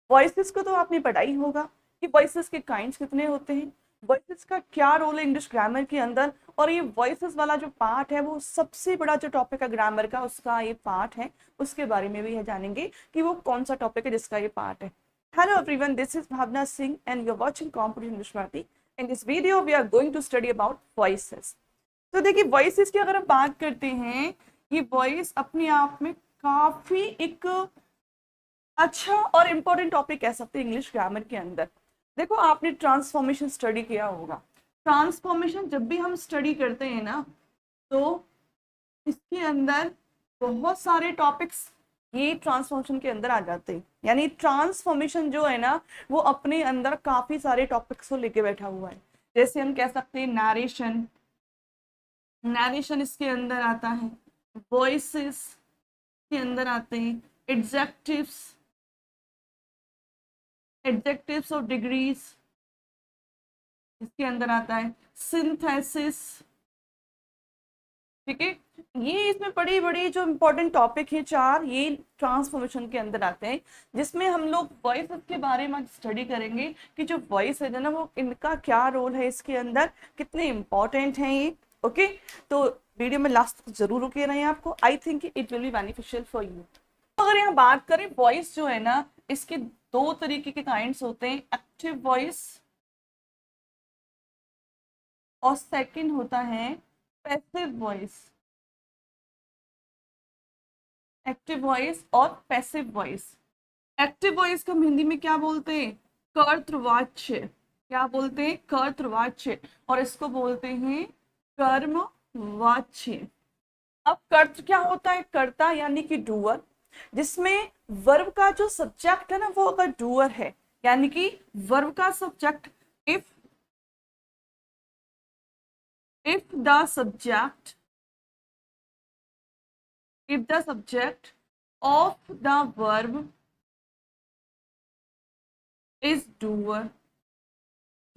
Voices को तो आपने पढ़ा ही होगा कि वॉइसेस के काइंड्स कितने होते हैं, वॉइसेस का क्या रोल है इंग्लिश ग्रामर के अंदर। और ये वॉइसेस वाला जो पार्ट है वो सबसे बड़ा जो टॉपिक है ग्रामर का, उसका ये पार्ट है, उसके बारे में भी है जानेंगे कि वो कौन सा टॉपिक है जिसका ये पार्ट है। Hello everyone, this is Bhawna Singh and you are watching competition English Bharti. In this video we are going to study about voices. तो देखिए, वॉइसेस की अगर हम बात करते हैं, ये वॉइस अपने आप में काफी एक अच्छा और इम्पोर्टेंट टॉपिक कह सकते हैं इंग्लिश ग्रामर के अंदर। देखो, आपने ट्रांसफॉर्मेशन स्टडी किया होगा। ट्रांसफॉर्मेशन जब भी हम स्टडी करते हैं ना, तो इसके अंदर बहुत सारे टॉपिक्स ये ट्रांसफॉर्मेशन के अंदर आ जाते हैं। यानी ट्रांसफॉर्मेशन जो है ना, वो अपने अंदर काफी सारे टॉपिक्स को लेके बैठा हुआ है। जैसे हम कह सकते हैं नरेशन, नरेशन इसके अंदर आता है, वॉइसेस के अंदर आते हैं, एडजेक्टिव्स, एडजेक्टिव्स ऑफ डिग्रीज इसके अंदर आता है, सिंथेसिस। ठीक है, ये इसमें बड़ी बड़ी जो इंपॉर्टेंट टॉपिक है चार, ये ट्रांसफॉर्मेशन के अंदर आते हैं, जिसमें हम लोग वॉइस के बारे में स्टडी करेंगे कि जो वॉइस है ना, वो इनका क्या रोल है इसके अंदर, कितने इंपॉर्टेंट हैं ये। ओके, तो वीडियो में लास्ट तक जरूर रुके रहे आपको, I think it will be beneficial for you. अगर यहाँ बात करें, वॉइस जो है ना, इसके दो तरीके के काइंड्स होते हैं, एक्टिव वॉइस और सेकंड होता है पैसिव वॉइस। एक्टिव वॉइस और पैसिव वॉइस। एक्टिव वॉइस को हम हिंदी में क्या बोलते हैं? कर्तृवाच्य। क्या बोलते हैं? कर्तृवाच्य। और इसको बोलते हैं कर्मवाच्य। अब कर्त क्या होता है? कर्ता यानी कि डूअर, जिसमें वर्ब का जो सब्जेक्ट है ना, वो अगर डूअर है, यानी कि वर्ब का subject, if the subject of the verb is doer।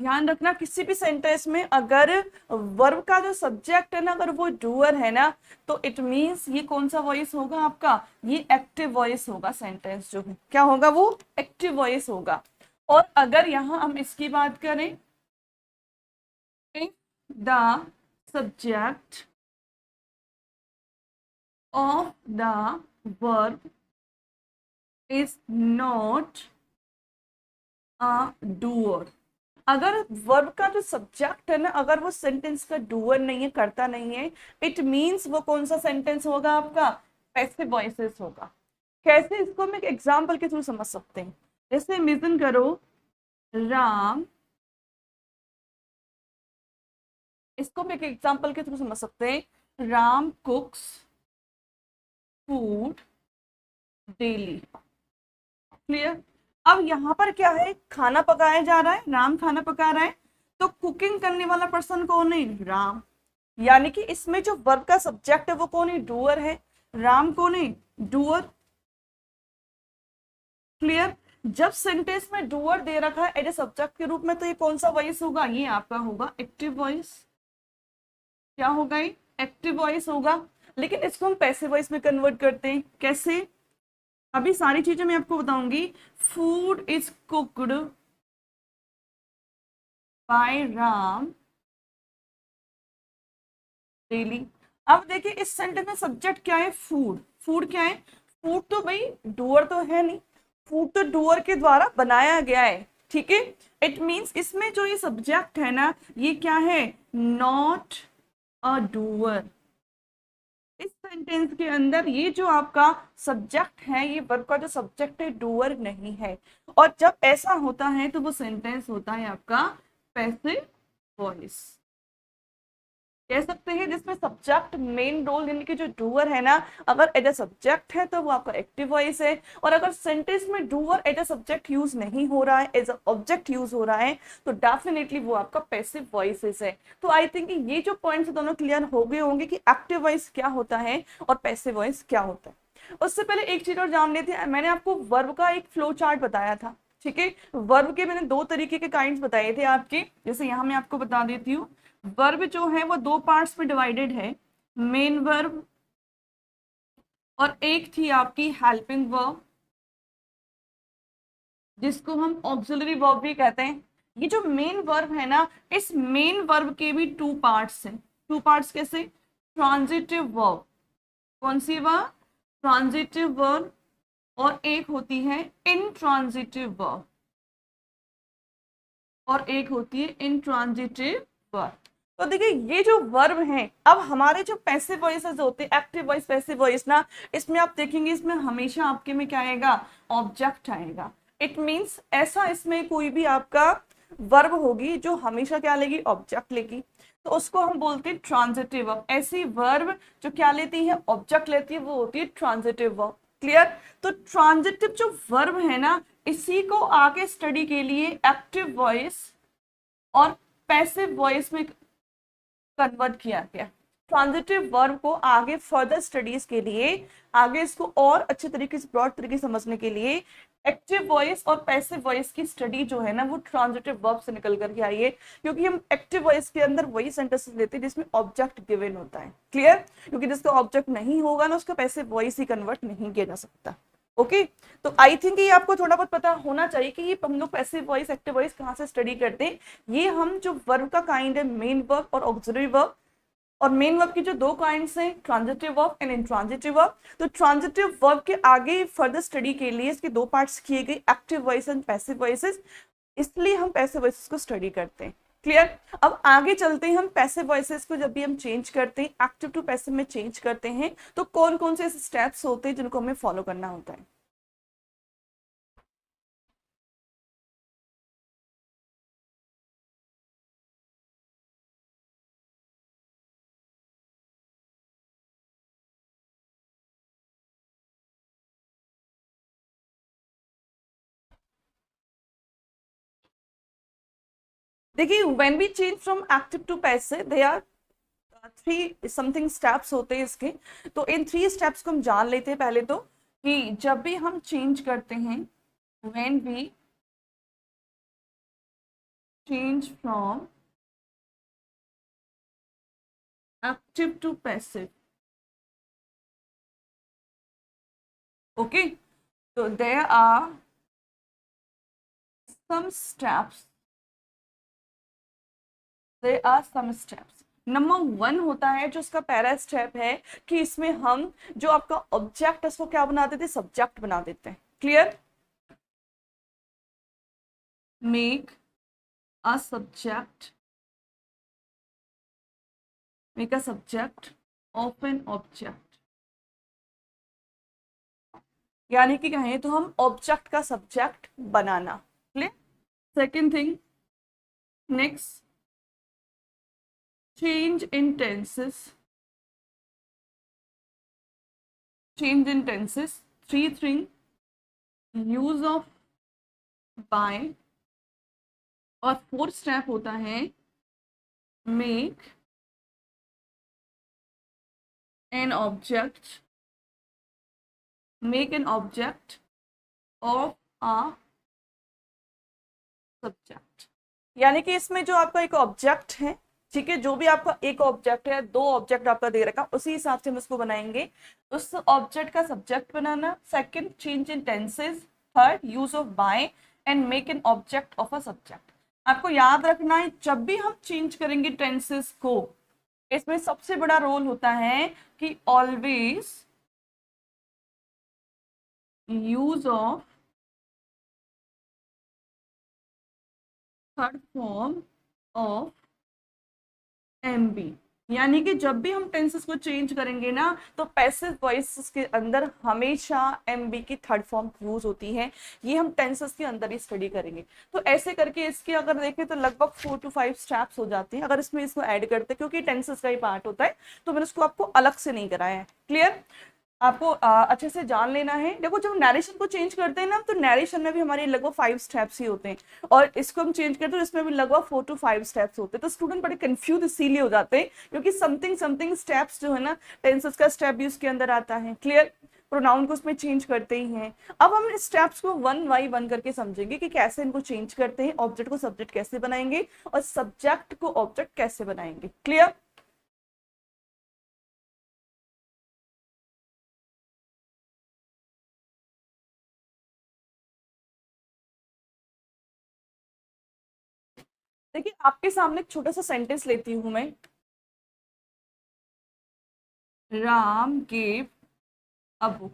ध्यान रखना, किसी भी सेंटेंस में अगर वर्ब का जो सब्जेक्ट है ना, अगर वो डूअर है ना, तो इट मींस ये कौन सा वॉइस होगा आपका? ये एक्टिव वॉइस होगा। सेंटेंस जो है क्या होगा? वो एक्टिव वॉइस होगा। और अगर यहां हम इसकी बात करें, if the subject of the verb is not a doer। अगर वर्ब का जो सब्जेक्ट है ना, अगर वो सेंटेंस का डूअर नहीं है, करता नहीं है, इट मींस वो कौन सा सेंटेंस होगा आपका? पैसिव वॉइसेस होगा। कैसे? इसको हम एक एग्जांपल के थ्रू समझ सकते हैं। जैसे इमेजिन करो, राम, इसको हम एक एग्जांपल के थ्रू समझ सकते हैं, राम कुक्स फूड डेली। क्लियर? अब यहाँ पर क्या है? खाना पकाया जा रहा है, राम खाना पका रहा है, तो कुकिंग करने वाला पर्सन कौन है? राम। यानी कि इसमें जो वर्ब का सब्जेक्ट है वो कौन है? डूअर है। राम कौन है? डूअर। क्लियर? जब सेंटेंस में डूअर दे रखा है एज ए सब्जेक्ट के रूप में, तो ये कौन सा वॉइस होगा? ये आपका होगा एक्टिव वॉइस। क्या होगा? ये एक्टिव वॉइस होगा। लेकिन इसको हम पैसिव वॉइस में कन्वर्ट करते हैं। कैसे? अभी सारी चीजें मैं आपको बताऊंगी। Food is cooked bye Ram daily. अब देखिए, इस सेंटेंस में सब्जेक्ट क्या है? फूड। फूड क्या है? फूड तो भाई डूअर तो है नहीं, फूड तो डूअर के द्वारा बनाया गया है। ठीक है, इट मींस इसमें जो ये सब्जेक्ट है ना, ये क्या है? Not a doer. इस सेंटेंस के अंदर ये जो आपका सब्जेक्ट है, ये वर्ब का जो सब्जेक्ट है, डूअर नहीं है। और जब ऐसा होता है तो वो सेंटेंस होता है आपका पैसिव वॉइस। कह सकते हैं जिसमें सब्जेक्ट मेन रोल, यानी कि जो डूअर है ना, अगर एज ए सब्जेक्ट है तो वो आपका एक्टिव वॉइस है। और अगर सेंटेंस में doer as a subject use नहीं हो रहा है, एज ए ऑब्जेक्ट यूज हो रहा है, तो डेफिनेटली वो आपका पैसिव वॉइसेस है। तो आई थिंक ये जो पॉइंट्स दोनों क्लियर हो गए होंगे कि एक्टिव वॉइस क्या होता है और पैसिव वॉइस क्या होता है। उससे पहले एक चीज और जान लेते हैं। मैंने आपको वर्ब का एक फ्लो चार्ट बताया था। ठीक है, वर्ब के मैंने दो तरीके के काइंड्स बताए थे आपके। जैसे यहाँ मैं आपको बता देती हूँ, वर्ब जो है वो दो पार्ट्स में डिवाइडेड है, मेन वर्ब और एक थी आपकी हेल्पिंग वर्ब। जिसको हम ऑक्सिलरी वर्ब भी कहते हैं। ये जो मेन वर्ब है ना, इस मेन वर्ब के भी टू पार्ट्स हैं। टू पार्ट्स कैसे? ट्रांजिटिव वर्ब, कौन सी वर्ब? ट्रांजिटिव वर्ब, और एक होती है इनट्रांजिटिव वर्ब, और एक होती है इनट्रांजिटिव वर्ब। तो देखिए ये जो वर्ब हैं, अब हमारे जो पैसिव वॉइसेस होते हैं, एक्टिव वॉइस, पैसिव वॉइस ना, इसमें आप देखेंगे इसमें हमेशा आपके में क्या आएगा? ऑब्जेक्ट आएगा। इट मीन्स ऐसा इसमें कोई भी आपका वर्ब होगी जो हमेशा क्या लेगी? ऑब्जेक्ट लेगी, तो उसको हम बोलते हैं ट्रांजिटिव वर्ब। ऐसी वर्ब जो क्या लेती है? ऑब्जेक्ट लेती है, वो होती है ट्रांजिटिव वर्ब। क्लियर? तो ट्रांजिटिव जो वर्ब है ना, इसी को आगे स्टडी के लिए एक्टिव वॉइस और पैसिव वॉइस में कन्वर्ट किया गया। ट्रांजिटिव वर्ब को आगे फर्दर स्टडीज के लिए, आगे इसको और अच्छे तरीके से, ब्रॉड तरीके से समझने के लिए एक्टिव वॉइस और पैसिव वॉइस की स्टडी जो है ना, वो ट्रांजिटिव वर्ब से निकल करके आई है। क्योंकि हम एक्टिव वॉइस के अंदर वही सेंटेंसेस लेते हैं जिसमें ऑब्जेक्ट गिवन होता है। क्लियर? क्योंकि जिसका ऑब्जेक्ट नहीं होगा ना, उसका पैसिव वॉइस ही कन्वर्ट नहीं किया जा सकता। ओके तो आई थिंक ये आपको थोड़ा बहुत पता होना चाहिए कि ये हम लोग पैसिव वॉइस, एक्टिव वॉइस कहाँ से स्टडी करते हैं। ये हम जो वर्ब का काइंड है, मेन वर्ब और ऑक्सिलरी वर्ब, और मेन वर्ब की जो दो काइंड्स हैं, transitive verb and intransitive verb. तो ट्रांजिटिव वर्ब के आगे फर्दर स्टडी के लिए इसके दो पार्ट्स किए गए, active voice and passive voices, इसलिए हम पैसिव वॉइसेस को स्टडी करते हैं। क्लियर? अब आगे चलते हैं, हम पैसिव वॉइसेस को जब भी हम चेंज करते हैं, एक्टिव टू पैसिव में चेंज करते हैं, तो कौन कौन से स्टेप्स होते हैं जिनको हमें फॉलो करना होता है। देखिए when we change from active to passive, they are three something steps होते हैं इसके। तो इन थ्री स्टेप्स को हम जान लेते हैं पहले तो, कि जब भी हम चेंज करते हैं, when we change from active to passive, okay, तो there are some steps, there are some steps. Number one होता है जो उसका पहला स्टेप है, कि इसमें हम जो आपका ऑब्जेक्ट है उसको क्या बना देते हैं? सब्जेक्ट बना देते हैं। Clear? Make a subject, make a subject of an object, यानी कि कहें तो हम ऑब्जेक्ट का subject banana. Clear? Second thing, next, change in tenses, change in tenses, three thing, use of by, और फोर्थ स्टेप होता है make an object, make an object of a subject। यानी कि इसमें जो आपका एक ऑब्जेक्ट है, ठीक है, जो भी आपका एक ऑब्जेक्ट है, दो ऑब्जेक्ट आपका दे रखा, उसी हिसाब से हम इसको बनाएंगे। उस ऑब्जेक्ट का सब्जेक्ट बनाना, second change in tenses, third use of by, and make an object of a subject. आपको याद रखना है, जब भी हम चेंज करेंगे टेंसेस को, इसमें सबसे बड़ा रोल होता है कि always use of third form of MB. यानी कि जब भी हम टेंसेस को चेंज करेंगे ना, तो पैसिव वॉइस के अंदर हमेशा एमबी की थर्ड फॉर्म यूज होती है। ये हम टेंसेस के अंदर ही स्टडी करेंगे। तो ऐसे करके इसके अगर देखें तो लगभग 4 to 5 स्टेप्स हो जाते हैं, अगर इसमें इसको ऐड करते हैं, क्योंकि टेंसेस का ही पार्ट होता है, तो मैंने उसको आपको अलग से नहीं कराया है। क्लियर? आपको अच्छे से जान लेना है। देखो जब नरेशन को चेंज करते हैं ना, तो नरेशन में भी हमारे लगभग 5 स्टेप्स ही होते हैं, और इसको हम चेंज करते हैं तो इसमें भी लगभग 4 to 5 स्टेप्स होते हैं। तो स्टूडेंट बड़े कंफ्यूज इसीलिए हो जाते हैं, क्योंकि समथिंग समथिंग स्टेप्स जो है ना, टेंसेस का स्टेप भी उसके अंदर आता है। क्लियर? प्रोनाउन को उसमें चेंज करते ही हैं। अब हम स्टेप्स को वन बाई वन करके समझेंगे कि कैसे इनको चेंज करते हैं, ऑब्जेक्ट को सब्जेक्ट कैसे बनाएंगे, और सब्जेक्ट को ऑब्जेक्ट कैसे बनाएंगे। क्लियर? देखिए आपके सामने एक छोटा सा सेंटेंस लेती हूं मैं, Ram gave a book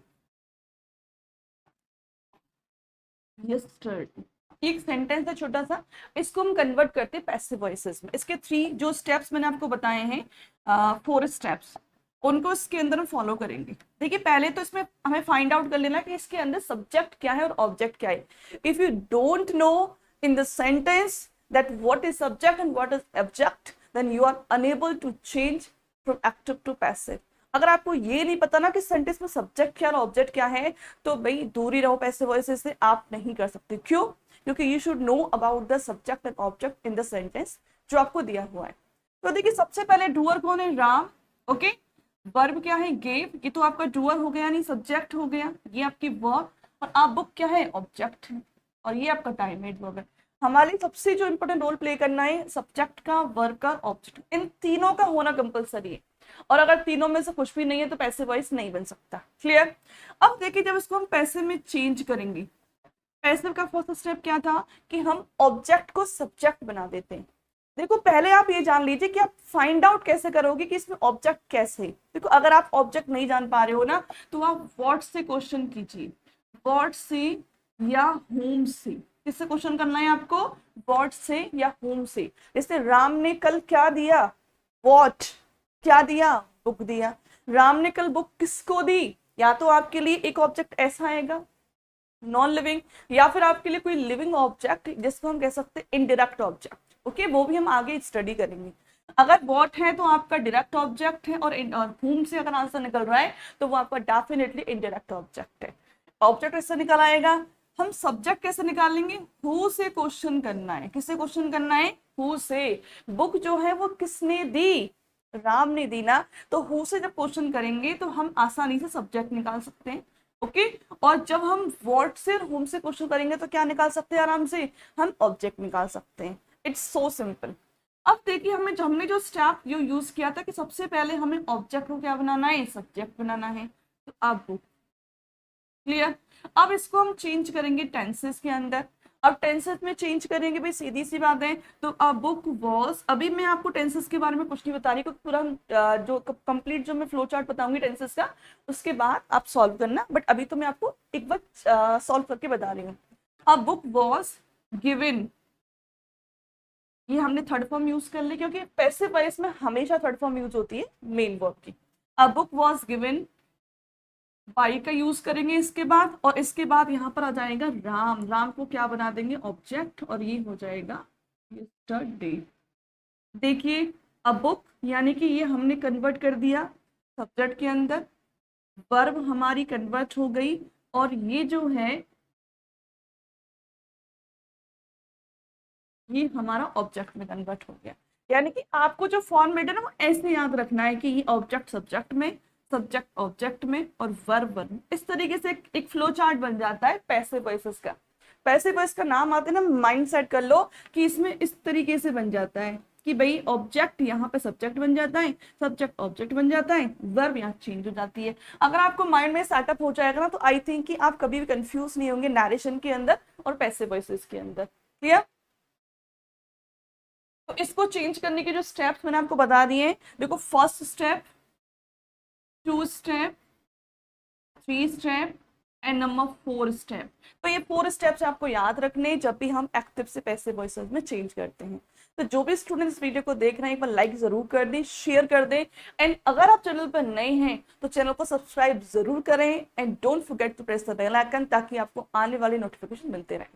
yesterday. एक सेंटेंस है छोटा सा, इसको हम कन्वर्ट करते हैं पैसिव वॉइसेस में। इसके 3 जो स्टेप्स मैंने आपको बताए हैं, 4 स्टेप्स, उनको इसके अंदर हम फॉलो करेंगे। देखिए पहले तो इसमें हमें फाइंड आउट कर लेना है कि इसके अंदर सब्जेक्ट क्या है और ऑब्जेक्ट क्या है। If you don't know in the sentence that what is subject and what is object, then you are unable to change from active to passive. अगर आपको ये नहीं पता ना कि सेंटेंस में सब्जेक्ट क्या और ऑब्जेक्ट क्या है, तो भाई दूर ही रहो पैसिव वॉइसेस से, आप नहीं कर सकते। क्यों? क्योंकि you should know about the subject and object in the sentence जो आपको दिया हुआ है। तो देखिए सबसे पहले डूअर कौन है? राम। ओके, वर्ब क्या है? गेव। ये तो आपका डूअर हो गया, नहीं सब्जेक्ट हो गया, ये आपकी वर्ब। और आप बुक क्या है? ऑब्जेक्ट है। और ये आपका टाइम एड वर्ब है। हमारे सबसे जो इंपॉर्टेंट रोल प्ले करना है सब्जेक्ट का, वर्ब का, ऑब्जेक्ट, इन तीनों का होना कंपलसरी है। और अगर तीनों में से कुछ भी नहीं है तो पैसिव वॉइस नहीं बन सकता। क्लियर? अब देखिए जब इसको हम पैसिव में चेंज करेंगे, पैसिव का फर्स्ट स्टेप क्या था कि हम ऑब्जेक्ट को सब्जेक्ट बना देते हैं। देखो पहले आप ये जान लीजिए कि आप फाइंड आउट कैसे करोगे कि इसमें ऑब्जेक्ट कैसे है। देखो अगर आप ऑब्जेक्ट नहीं जान पा रहे हो ना, तो आप व्हाट से क्वेश्चन कीजिए, व्हाट से या होम से। किससे क्वेश्चन करना है आपको? व्हाट से या होम से। जैसे राम ने कल क्या दिया? व्हाट। क्या दिया? बुक दिया। राम ने कल बुक किसको दी? या तो आपके लिए एक ऑब्जेक्ट ऐसा आएगा नॉन लिविंग, या फिर आपके लिए कोई लिविंग ऑब्जेक्ट जिसको हम कह सकते हैं इनडायरेक्ट ऑब्जेक्ट। ओके, वो भी हम आगे स्टडी करेंगे। अगर व्हाट है तो आपका डायरेक्ट ऑब्जेक्ट है, और होम से अगर आंसर निकल रहा है तो वो आपका डेफिनेटली इनडायरेक्ट ऑब्जेक्ट है। ऑब्जेक्ट कैसे निकल आएगा? हम सब्जेक्ट कैसे निकालेंगे? हु से क्वेश्चन करना है। किससे क्वेश्चन करना है? हु से। बुक जो है वो किसने दी? राम ने दी ना। तो हु से जब क्वेश्चन करेंगे तो हम आसानी से सब्जेक्ट निकाल सकते हैं। ओके, और जब हम व्हाट से होम से क्वेश्चन करेंगे तो क्या निकाल सकते हैं आराम से? हम ऑब्जेक्ट निकाल सकते हैं। It's so simple. अब देखिए हमने जो स्टेप जो यूज किया था कि सबसे पहले हमें ऑब्जेक्ट को क्या बनाना है? सब्जेक्ट बनाना है। तो अब क्लियर? अब इसको हम चेंज करेंगे टेंसेस के अंदर। अब टेंसेस में चेंज करेंगे भाई, सीधी सी बात है। तो अ बुक वॉज, अभी मैं आपको टेंसेस के बारे में कुछ नहीं बता रही क्योंकि पूरा जो कंप्लीट जो मैं फ्लो चार्ट बताऊंगी टेंसेस का, उसके बाद आप सॉल्व करना। बट अभी तो मैं आपको एक बार सॉल्व करके बता रही हूँ। अ बुक वॉज गिवन, ये हमने थर्ड फॉर्म यूज कर ली क्योंकि पैसिव वॉइस में हमेशा थर्ड फॉर्म यूज होती है मेन वर्ब की। A book was given by का यूज करेंगे इसके बाद, और इसके बाद यहाँ पर आ जाएगा राम। राम को क्या बना देंगे? ऑब्जेक्ट, और ये हो जाएगा यस्टरडे। देखिए अब बुक यानी कि ये हमने कन्वर्ट कर दिया सब्जेक्ट के अंदर, वर्ब हमारी कन्वर्ट हो गई, और ये जो है ये हमारा ऑब्जेक्ट में कन्वर्ट हो गया। यानी कि आपको जो फॉर्मेट है ना वो ऐसे याद रखना है कि ये ऑब्जेक्ट सब्जेक्ट में, सब्जेक्ट ऑब्जेक्ट में, और वर्ब वर्ब में। इस तरीके से एक फ्लो चार्ट बन जाता है पैसिव वॉइसेस का। पैसिव वॉइस का नाम आते ना, माइंड सेट कर लो कि इसमें इस तरीके से बन जाता है कि भाई ऑब्जेक्ट यहाँ पे सब्जेक्ट बन जाता है, सब्जेक्ट ऑब्जेक्ट बन जाता है, वर्ब यहाँ चेंज हो जाती है। अगर आपको माइंड में सेटअप हो जाएगा ना, तो आई थिंक कि आप कभी भी कंफ्यूज नहीं होंगे नरेशन के अंदर और पैसिव वॉइसेस के अंदर। क्लियर? तो इसको चेंज करने के जो स्टेप्स मैंने आपको बता दिए हैं। देखो first step, 2 step, 3 step and number 4 step. तो ये 4 स्टेप्स आपको याद रखने जब भी हम एक्टिव से पैसिव वॉइसेस में चेंज करते हैं। तो जो भी स्टूडेंट इस वीडियो को देख रहे हैं एक बार लाइक जरूर कर दें, शेयर कर दें, एंड अगर आप चैनल पर नए हैं तो चैनल को सब्सक्राइब जरूर करें, and don't forget to press the bell icon ताकि आपको आने वाले नोटिफिकेशन मिलते रहें।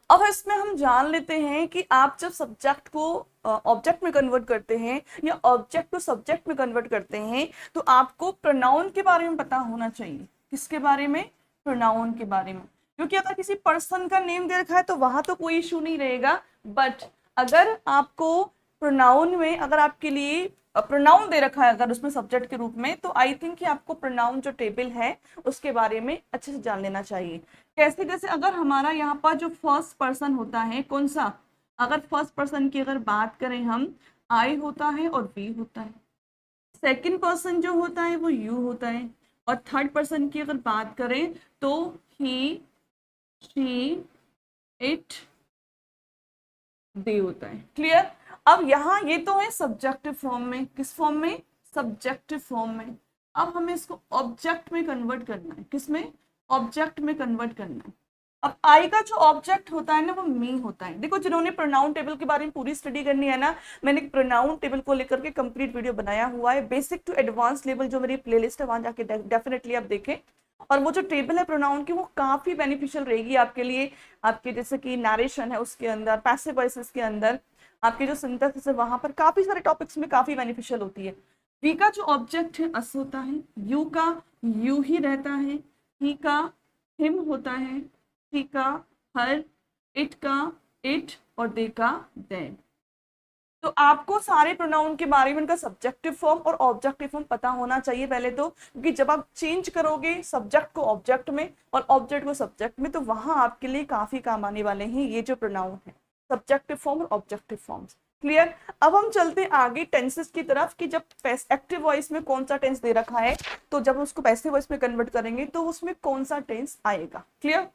अब इसमें हम जान लेते हैं कि आप जब सब्जेक्ट को ऑब्जेक्ट में कन्वर्ट करते हैं या ऑब्जेक्ट को सब्जेक्ट में कन्वर्ट करते हैं, तो आपको प्रोनाउन के बारे में पता होना चाहिए। किसके बारे में? प्रोनाउन के बारे में। क्योंकि अगर किसी पर्सन का नेम दे रखा है तो वहां तो कोई इशू नहीं रहेगा, बट अगर आपको प्रोनाउन में, अगर आपके लिए प्रोनाउन दे रखा है अगर उसमें सब्जेक्ट के रूप में, तो आई थिंक कि आपको प्रोनाउन जो टेबल है उसके बारे में अच्छे से जान लेना चाहिए। कैसे? जैसे अगर हमारा यहाँ पर जो फर्स्ट पर्सन होता है कौन सा, अगर फर्स्ट पर्सन की अगर बात करें हम, आई होता है और वी होता है। सेकंड पर्सन जो होता है वो यू होता है, और थर्ड पर्सन की अगर बात करें तो ही, शी, इट, दे होता है। क्लियर? अब यहाँ ये तो है सब्जेक्टिव फॉर्म में, किस फॉर्म में? सब्जेक्टिव फॉर्म में। अब हमें इसको ऑब्जेक्ट में कन्वर्ट करना है, किसमें? ऑब्जेक्ट में कन्वर्ट करना है। अब आई का जो ऑब्जेक्ट होता है ना वो मी होता है। देखो जिन्होंने प्रोनाउन टेबल के बारे में पूरी स्टडी करनी है ना, मैंने प्रोनाउन टेबल को लेकर के कंप्लीट वीडियो बनाया हुआ है, बेसिक टू एडवांस लेवल, जो मेरी प्लेलिस्ट है वहां जाके डेफिनेटली आप देखें। और वो जो टेबल है प्रोनाउन की वो काफी बेनिफिशियल रहेगी आपके लिए। आपके जैसे कि नरेशन है उसके अंदर, पैसिव वॉइसेस के अंदर, आपके जो सिंथेसिस है वहां पर काफी सारे टॉपिक्स में काफी बेनिफिशियल होती है। वी का जो ऑब्जेक्ट है अस होता है, यू का यू ही रहता है, ही का हिम होता है, शी का हर, इट का इट और दे का दे। तो आपको सारे प्रोनाउन के बारे में उनका सब्जेक्टिव फॉर्म और ऑब्जेक्टिव फॉर्म पता होना चाहिए पहले तो, क्योंकि जब आप चेंज करोगे सब्जेक्ट को ऑब्जेक्ट में और ऑब्जेक्ट को सब्जेक्ट में तो वहां आपके लिए काफी काम आने वाले हैं ये जो प्रोनाउन है, सब्जेक्टिव फॉर्म और ऑब्जेक्टिव फॉर्म्स। क्लियर? अब हम चलते हैं आगे टेंसेस की तरफ कि जब एक्टिव वॉइस में कौन सा टेंस दे रखा है तो जब उसको पैसिव वॉइस में कन्वर्ट करेंगे तो उसमें कौन सा टेंस आएगा। Clear?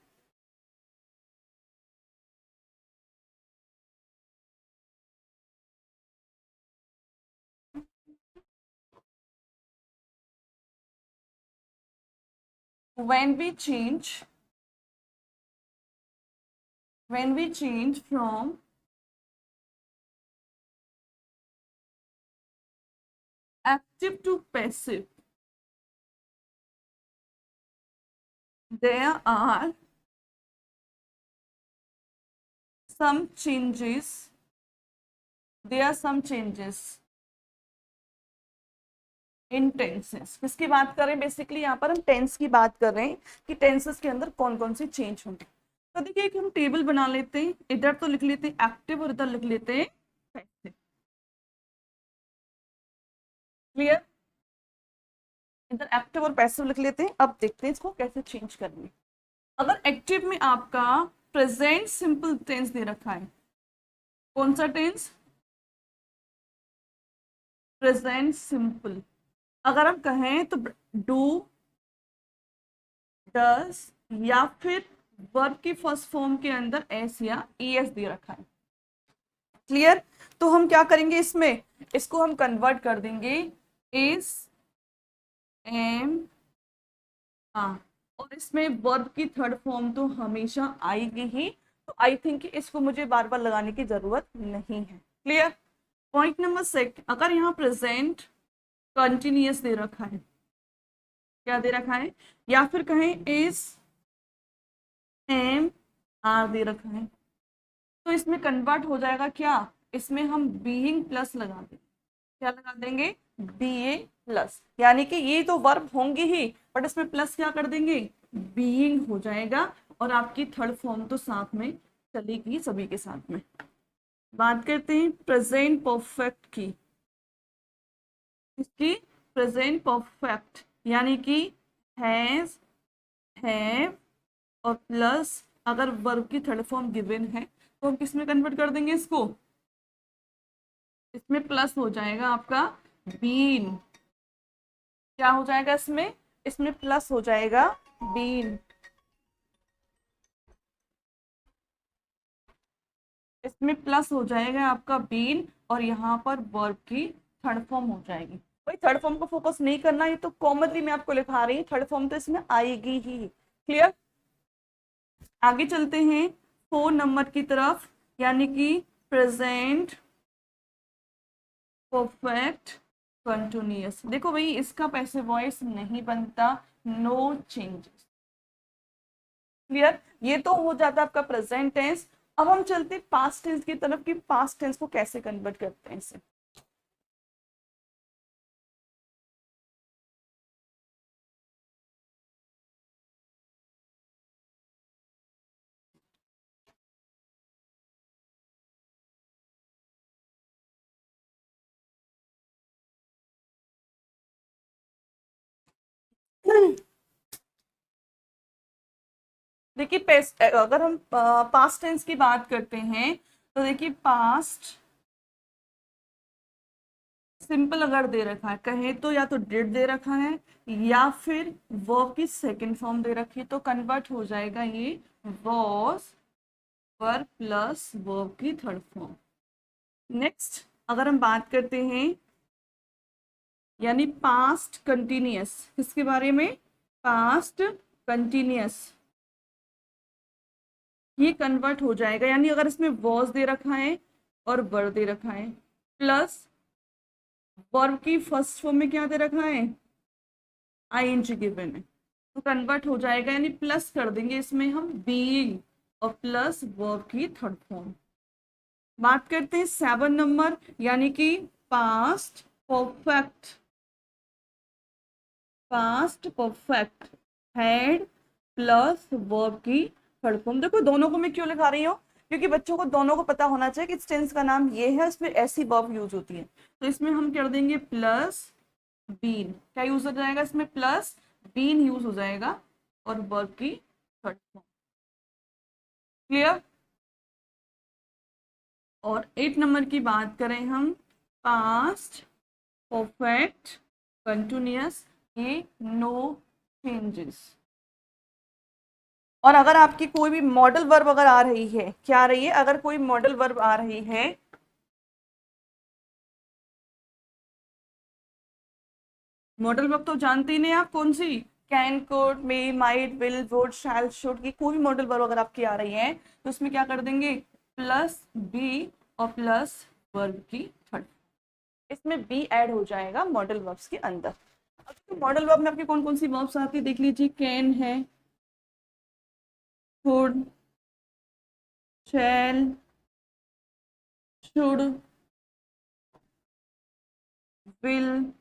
when we change when we change from active to passive, there are some changes in tenses. किसकी बात कर रहे हैं? बेसिकली यहाँ पर हम टेंस की बात कर रहे हैं कि टेंसेस के अंदर कौन कौन से चेंज होंगे। तो देखिए एक हम टेबल बना लेते हैं, इधर तो लिख लेते हैं एक्टिव और इधर लिख लेते हैं पैसिव। क्लियर? इधर एक्टिव और पैसिव लिख लेते हैं। अब देखते हैं इसको कैसे चेंज करनी। अगर एक्टिव में आपका प्रेजेंट सिंपल टेंस दे रखा है, कौन सा टेंस? Present simple. अगर हम कहें तो डू, डस या फिर वर्ब की फर्स्ट फॉर्म के अंदर एस या ईएस दे रखा है। क्लियर? तो हम क्या करेंगे इसमें, इसको हम कन्वर्ट कर देंगे इस एम आ, और इसमें वर्ब की थर्ड फॉर्म तो हमेशा आएगी ही। तो आई थिंक इसको मुझे बार बार लगाने की जरूरत नहीं है। क्लियर? पॉइंट नंबर 6, अगर यहाँ प्रेजेंट कंटिन्यूअस दे रखा है, क्या दे रखा है, या फिर कहें इस एम आर दे रखा है, तो इसमें कन्वर्ट हो जाएगा क्या, इसमें हम बीइंग प्लस लगा देंगे। क्या लगा देंगे? बीए प्लस, यानी कि ये तो वर्ब होंगे ही बट इसमें प्लस क्या कर देंगे, बीइंग हो जाएगा और आपकी थर्ड फॉर्म तो साथ में चलेगी सभी के साथ में। बात करते हैं प्रेजेंट परफेक्ट की। इसकी प्रेजेंट परफेक्ट यानी कि हैज, हैव और प्लस अगर वर्ब की थर्ड फॉर्म गिवन है तो हम किस में कन्वर्ट कर देंगे इसको, इसमें प्लस हो जाएगा आपका बीन। क्या हो जाएगा इसमें, इसमें प्लस हो जाएगा बीन। इसमें प्लस हो जाएगा आपका बीन और यहाँ पर वर्ब की थर्ड फॉर्म हो जाएगी। भाई थर्ड फॉर्म को फोकस नहीं करना, ये तो कॉमनली मैं आपको लिखा रही हूँ, थर्ड फॉर्म तो इसमें आएगी ही। क्लियर? आगे चलते हैं 4 नंबर की तरफ, यानी कि प्रेजेंट परफेक्ट कंटिन्यूअस। देखो भाई इसका पैसिव वॉइस नहीं बनता, नो चेंजेस। क्लियर? ये तो हो जाता है आपका प्रेजेंट टेंस। अब हम चलते पास्ट टेंस की तरफ कि पास्ट टेंस को कैसे कन्वर्ट करते हैं इसे। देखिए अगर हम पास्ट टेंस की बात करते हैं तो देखिए पास्ट सिंपल अगर दे रखा है, कहे तो या तो डिड दे रखा है या फिर वर्ब की सेकंड फॉर्म दे रखी है तो कन्वर्ट हो जाएगा ये वॉज वर्ब प्लस वर्ब की थर्ड फॉर्म। नेक्स्ट अगर हम बात करते हैं यानी पास्ट कंटिन्यूअस, किसके बारे में? Past continuous. ये कन्वर्ट हो जाएगा, यानी अगर इसमें वॉज दे रखा है और वर दे रखा है, प्लस वर्ब की फर्स्ट फॉर्म में क्या दे रखा है? आईएनजी गिवन है, तो कन्वर्ट हो जाएगा, यानी प्लस कर देंगे इसमें हम बीइंग और प्लस वर्ब की थर्ड फॉर्म। बात करते हैं 7 नंबर, यानी कि past perfect. Past perfect had plus verb की थर्ड फॉर्म। देखो दोनों को मैं क्यों लिखा रही हूँ, क्योंकि बच्चों को दोनों को पता होना चाहिए कि इस टेंस का नाम ये है, इसमें ऐसी वर्ब यूज होती है। तो इसमें हम कर देंगे प्लस बीन। क्या यूज हो जाएगा इसमें? प्लस बीन यूज हो जाएगा और वर्ब की थर्ड फॉर्म। क्लियर? और 8 नंबर की बात करें हम, पास्ट परफेक्ट कंटिन्यूअस, ये नो चेंजेस। और अगर आपकी कोई भी मॉडल वर्ब अगर आ रही है, क्या आ रही है? अगर कोई मॉडल वर्ब आ रही है, मॉडल वर्ब तो जानते ही नहीं आप कौन सी? Can, could, may, might, will, would, shall, should, की कोई भी मॉडल वर्ब अगर आपकी आ रही है तो उसमें क्या कर देंगे? प्लस बी और प्लस वर्ब की थर्ड। इसमें बी ऐड हो जाएगा मॉडल वर्ब्स के अंदर। अब मॉडल वर्ब में आपकी कौन कौन सी वर्ब्स आती है देख लीजिए। कैन है, could, shall, should, will,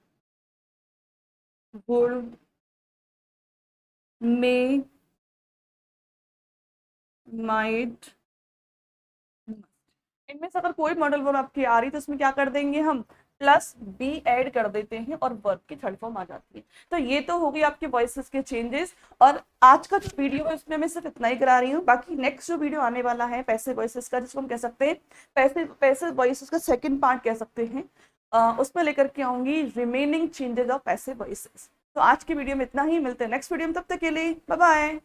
would, may, might, इनमें से अगर कोई मॉडल वर्ब आपकी आ रही तो इसमें क्या कर देंगे हम? प्लस बी ऐड कर देते हैं और वर्ब की थर्ड फॉर्म आ जाती है। तो ये तो हो गई आपके वॉइसेस के चेंजेस। और आज का जो वीडियो है उसमें मैं सिर्फ इतना ही करा रही हूँ। बाकी नेक्स्ट जो वीडियो आने वाला है पैसे वॉइसेस का, जिसको हम कह सकते हैं पैसे पैसे वॉइसेस का सेकंड पार्ट कह सकते हैं, उसमें लेकर के आऊंगी रिमेनिंग चेंजेस ऑफ पैसे वॉइसेस। तो आज की वीडियो में इतना ही, मिलते हैं नेक्स्ट वीडियो में, तब तक के लिए बाय बाय।